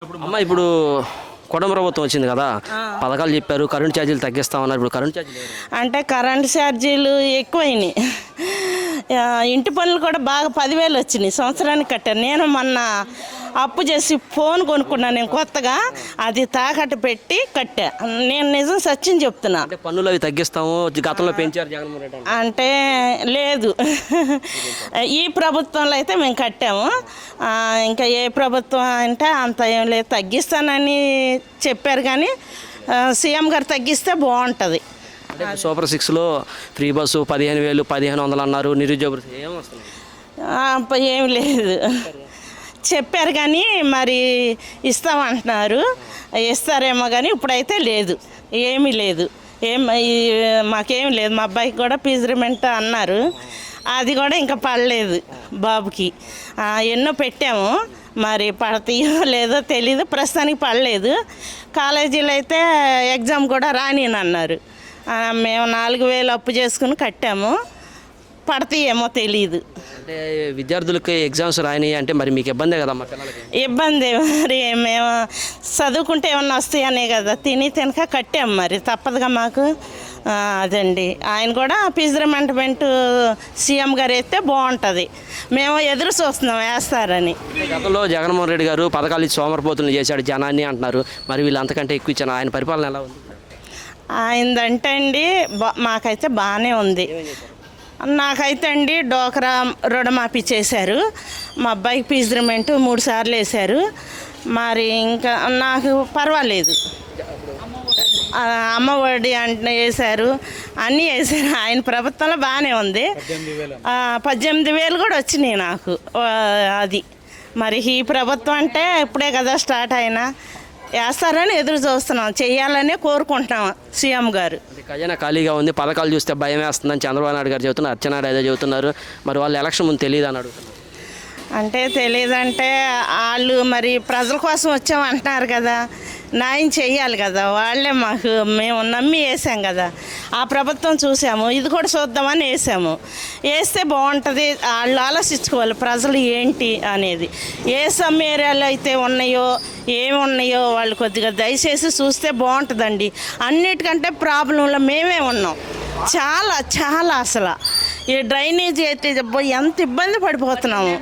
అమ్మ ఇప్పుడు కుటుంబ ప్రభుత్వం వచ్చింది కదా, పథకాలు చెప్పారు, కరెంట్ ఛార్జీలు తగ్గిస్తామన్నారు. ఇప్పుడు కరెంట్ ఛార్జీలు అంటే కరెంట్ ఛార్జీలు ఎక్కువైనాయి. ఇంటి పనులు కూడా బాగా 10,000 వచ్చినాయి సంవత్సరానికి కట్టాను. నేను మొన్న అప్పు చేసి ఫోన్ కొనుక్కున్నాను నేను కొత్తగా, అది తాకట్టు పెట్టి కట్టా. నేను నిజం సత్యం చెప్తున్నా. అంటే పన్నులు అవి తగ్గిస్తాము, గతంలో పెంచారు జగన్మోహన్ రెడ్డి అంటే లేదు, ఈ ప్రభుత్వంలో అయితే మేము కట్టాము. ఇంకా ఏ ప్రభుత్వం అంటే అంత ఏం లేదు, తగ్గిస్తానని చెప్పారు కానీ సీఎం గారు తగ్గిస్తే బాగుంటుంది. అంటే సూపర్ 6లో ఫ్రీ బస్సు 15,000 1,500 అన్నారు. నిరుద్యోగ ఏం లేదు చెప్పారు కానీ మరి ఇస్తామంటున్నారు, ఇస్తారేమో కానీ ఇప్పుడైతే లేదు, ఏమీ లేదు. మాకేమీ లేదు. మా అబ్బాయికి కూడా ఫీజుమెంట్ అన్నారు, అది కూడా ఇంకా పడలేదు బాబుకి. ఎన్నో పెట్టాము, మరి పడతాయో లేదో తెలీదు, ప్రస్తుతానికి పడలేదు. కాలేజీలో అయితే ఎగ్జామ్ కూడా రానియనన్నారు. మేము 4,000 అప్పు చేసుకుని కట్టాము, పడతాయేమో తెలీదు. అంటే విద్యార్థులకి ఎగ్జామ్స్ రాయని అంటే మరి మీకు ఇబ్బందే కదమ్మా పిల్లలకి? ఇబ్బంది, మరి మేము చదువుకుంటే ఏమన్నా వస్తాయనే కదా తినక కట్టాము, మరి తప్పదుగా మాకు. అదండి, ఆయన కూడా ఫీజుమెంట్ సీఎం గారు వేస్తే బాగుంటుంది. మేము ఎదురు చూస్తున్నాం వేస్తారని. గతంలో జగన్మోహన్ రెడ్డి గారు పథకాలు ఇచ్చి సోమరిపోతులు చేశాడు జనాన్ని అంటున్నారు. మరి వీళ్ళు అంతకంటే ఎక్కువ ఇచ్చాను. ఆయన పరిపాలన ఎలా ఉంది? ఆయనదంటే అండి మాకైతే బాగానే ఉంది. నాకైతే అండి డోక్రా రుణమాఫీ చేశారు, మా అబ్బాయికి ఫీజుమెంట్ 3 సార్లు వేశారు. మరి ఇంకా నాకు పర్వాలేదు. అమ్మఒడి అంటే వేశారు, అన్నీ వేశారు. ఆయన ప్రభుత్వంలో బాగానే ఉంది. 18,000 కూడా వచ్చినాయి నాకు. అది మరి ఈ ప్రభుత్వం అంటే ఇప్పుడే కదా స్టార్ట్ అయినా, వేస్తారని ఎదురు చూస్తున్నాం, చెయ్యాలనే కోరుకుంటున్నాం సీఎం గారు. ఖజానా ఖాళీగా ఉంది, పథకాలు చూస్తే భయం వేస్తుందని చంద్రబాబు నాయుడు గారు చెబుతున్నారు, అచ్చెన్నాయుడు ఏదో చెబుతున్నారు. మరి వాళ్ళు ఎలక్షన్ ముందు తెలియదు అని అడుగుతున్నారు. అంటే తెలియదంటే వాళ్ళు మరి ప్రజల కోసం వచ్చామంటున్నారు కదా, న్యాయం చెయ్యాలి కదా. వాళ్ళే మాకు, మేము నమ్మి వేసాం కదా, ఆ ప్రభుత్వం చూసాము, ఇది కూడా చూద్దామని వేసాము. వేస్తే బాగుంటుంది. వాళ్ళు ఆలోచించుకోవాలి ప్రజలు ఏంటి అనేది. ఏ సమ్ ఏరియాలో అయితే ఉన్నాయో ఏమి ఉన్నాయో వాళ్ళు కొద్దిగా దయచేసి చూస్తే బాగుంటుందండి. అన్నిటికంటే ప్రాబ్లంలో మేమే ఉన్నాం, చాలా చాలా. అసలు ఈ డ్రైనేజీ అయితే ఎంత ఇబ్బంది పడిపోతున్నాము.